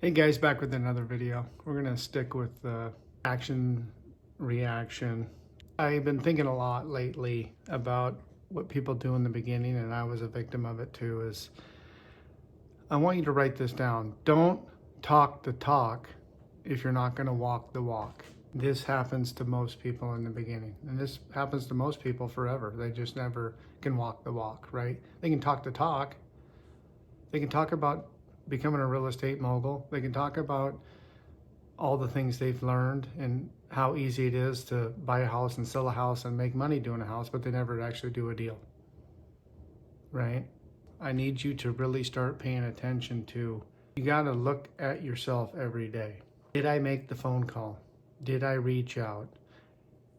Hey guys, back with another video. We're gonna stick with action, reaction. I've been thinking a lot lately about what people do in the beginning, and I was a victim of it too, is I want you to write this down. Don't talk the talk if you're not gonna walk the walk. This happens to most people in the beginning, and this happens to most people forever. They just never can walk the walk, right? They can talk the talk. They can talk about becoming a real estate mogul. They can talk about all the things they've learned and how easy it is to buy a house and sell a house and make money doing a house, but they never actually do a deal, right? I need you to really start paying attention to, you got to look at yourself every day. Did I make the phone call? Did I reach out?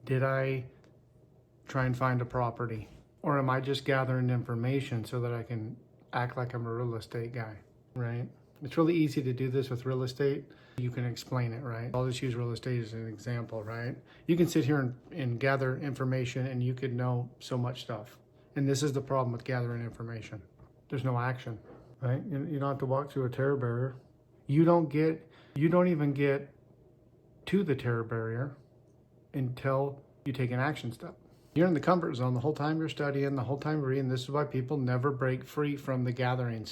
Did I try and find a property? Or am I just gathering information so that I can act like I'm a real estate guy, right? It's really easy to do this with real estate. You can explain it, right? I'll just use real estate as an example, right? You can sit here and gather information and you could know so much stuff. And this is the problem with gathering information. There's no action, right? You don't have to walk through a terror barrier. You don't even get to the terror barrier until you take an action step. You're in the comfort zone the whole time you're studying, the whole time you're reading. This is why people never break free from the gathering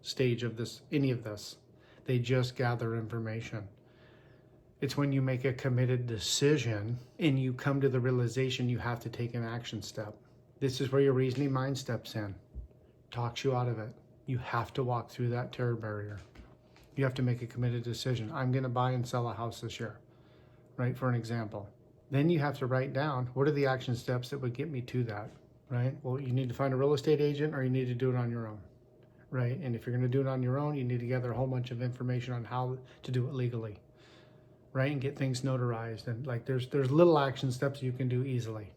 stage of this, any of this. They just gather information. It's when you make a committed decision and you come to the realization you have to take an action step. This is where your reasoning mind steps in, talks you out of it. You have to walk through that terror barrier. You have to make a committed decision. I'm going to buy and sell a house this year, right? For an example. Then you have to write down, what are the action steps that would get me to that, right? Well, you need to find a real estate agent or you need to do it on your own, right? And if you're going to do it on your own, you need to gather a whole bunch of information on how to do it legally, right? And get things notarized. And like there's little action steps you can do easily,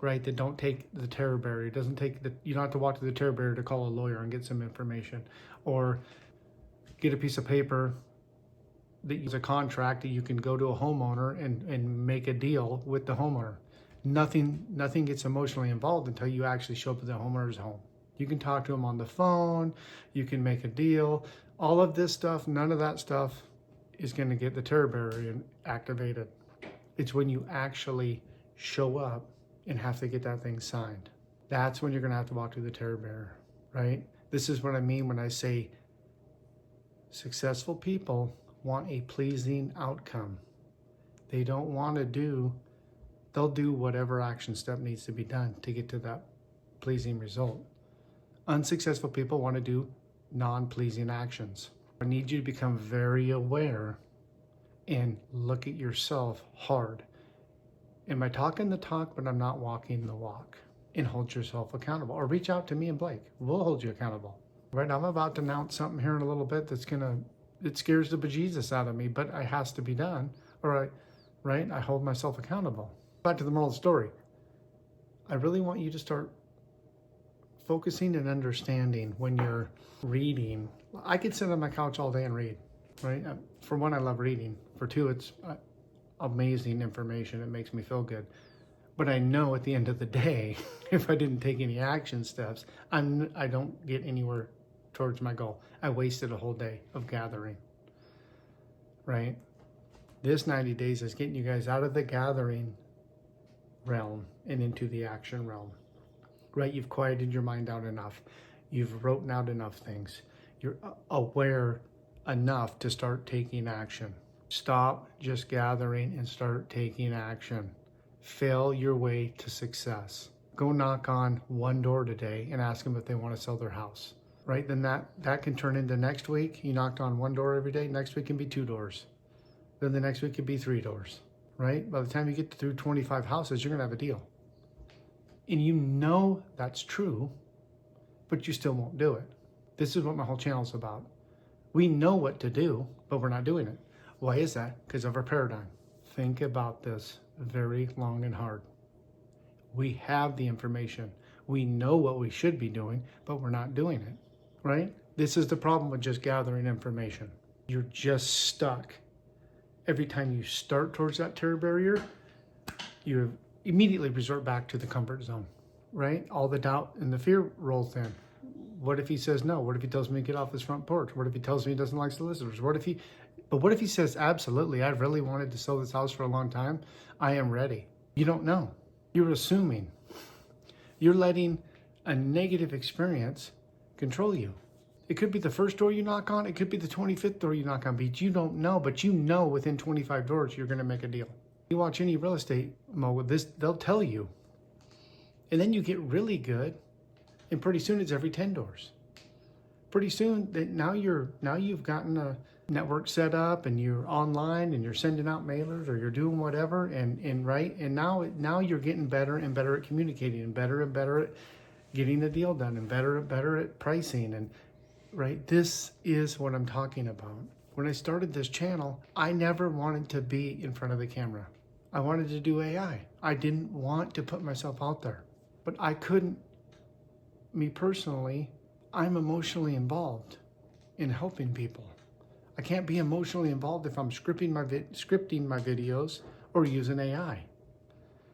right? That don't take the terror barrier. It doesn't take you don't have to walk to the terror barrier to call a lawyer and get some information or get a piece of paper that is a contract that you can go to a homeowner and make a deal with the homeowner. Nothing gets emotionally involved until you actually show up at the homeowner's home. You can talk to them on the phone, you can make a deal. All of this stuff, none of that stuff is going to get the terror barrier activated. It's when you actually show up and have to get that thing signed. That's when you're going to have to walk through the terror barrier, right? This is what I mean when I say successful people want a pleasing outcome. They don't want to they'll do whatever action step needs to be done to get to that pleasing result. Unsuccessful people want to do non-pleasing actions. I need you to become very aware and look at yourself hard. Am I talking the talk, but I'm not walking the walk? And hold yourself accountable. Or reach out to me and Blake. We'll hold you accountable. Right now, I'm about to announce something here in a little bit it scares the bejesus out of me, but it has to be done. I hold myself accountable. Back to the moral of the story. I really want you to start focusing and understanding when you're reading. I could sit on my couch all day and read, right? For one, I love reading. For two, it's amazing information. It makes me feel good. But I know at the end of the day, if I didn't take any action steps, I don't get anywhere towards my goal. I wasted a whole day of gathering, right? This 90 days is getting you guys out of the gathering realm and into the action realm, right? You've quieted your mind down enough. You've written out enough things. You're aware enough to start taking action. Stop just gathering and start taking action. Fail your way to success. Go knock on one door today and ask them if they want to sell their house. Right? Then that can turn into next week. You knocked on one door every day. Next week can be 2 doors. Then the next week could be 3 doors. Right? By the time you get through 25 houses, you're going to have a deal. And you know that's true, but you still won't do it. This is what my whole channel is about. We know what to do, but we're not doing it. Why is that? Because of our paradigm. Think about this very long and hard. We have the information. We know what we should be doing, but we're not doing it. Right? This is the problem with just gathering information. You're just stuck. Every time you start towards that terror barrier, you immediately resort back to the comfort zone, right? All the doubt and the fear rolls in. What if he says no? What if he tells me to get off his front porch? What if he tells me he doesn't like solicitors? What if he says, absolutely, I've really wanted to sell this house for a long time. I am ready. You don't know. You're assuming. You're letting a negative experience control you. It could be the first door you knock on. It could be the 25th door you knock on, but you don't know. But you know within 25 doors, you're going to make a deal. You watch any real estate mogul, they'll tell you. And then you get really good, and pretty soon it's every 10 doors. Pretty soon, now you've gotten a network set up, and you're online, and you're sending out mailers, or you're doing whatever, and now you're getting better and better at communicating, and better at getting the deal done, and better at pricing, and right. This is what I'm talking about. When I started this channel, I never wanted to be in front of the camera. I wanted to do AI. I didn't want to put myself out there, but I couldn't. Me personally, I'm emotionally involved in helping people. I can't be emotionally involved if I'm scripting my videos or using AI. I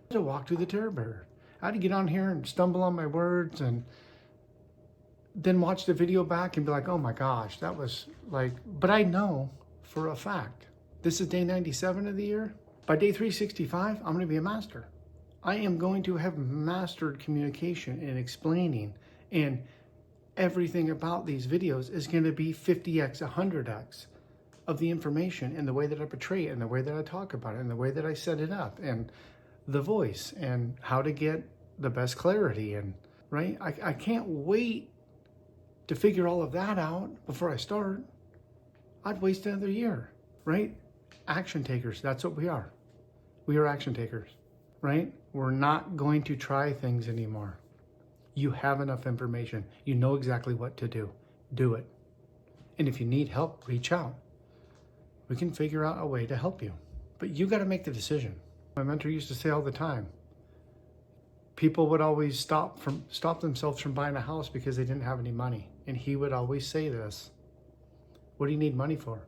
had to walk through the terror barrier. I had to get on here and stumble on my words and then watch the video back and be like, oh my gosh, that was like, but I know for a fact, this is day 97 of the year. By day 365, I'm going to be a master. I am going to have mastered communication and explaining, and everything about these videos is going to be 50x, 100x of the information, and the way that I portray it, and the way that I talk about it, and the way that I set it up, and the voice, and how to get the best clarity. And right, I can't wait to figure all of that out before I start. I'd waste another year, right? Action takers, that's what we are. We are action takers, right? We're not going to try things anymore. You have enough information. You know exactly what to do. Do it. And if you need help, reach out. We can figure out a way to help you. But you got to make the decision. My mentor used to say all the time, people would always stop themselves from buying a house because they didn't have any money. And he would always say this, what do you need money for?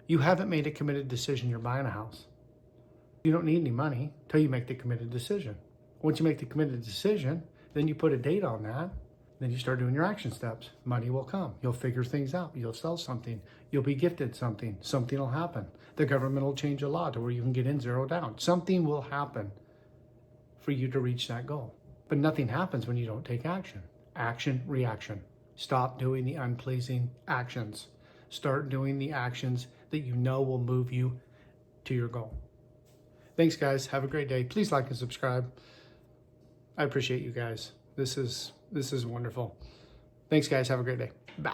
You haven't made a committed decision you're buying a house. You don't need any money until you make the committed decision. Once you make the committed decision, then you put a date on that. Then you start doing your action steps. Money will come. You'll figure things out. You'll sell something. You'll be gifted something. Something will happen. The government will change a law to where you can get in 0 down. Something will happen for you to reach that goal. But nothing happens when you don't take action. Action, reaction. Stop doing the unpleasing actions. Start doing the actions that you know will move you to your goal. Thanks, guys. Have a great day. Please like and subscribe. I appreciate you guys. This is wonderful. Thanks, guys. Have a great day. Bye.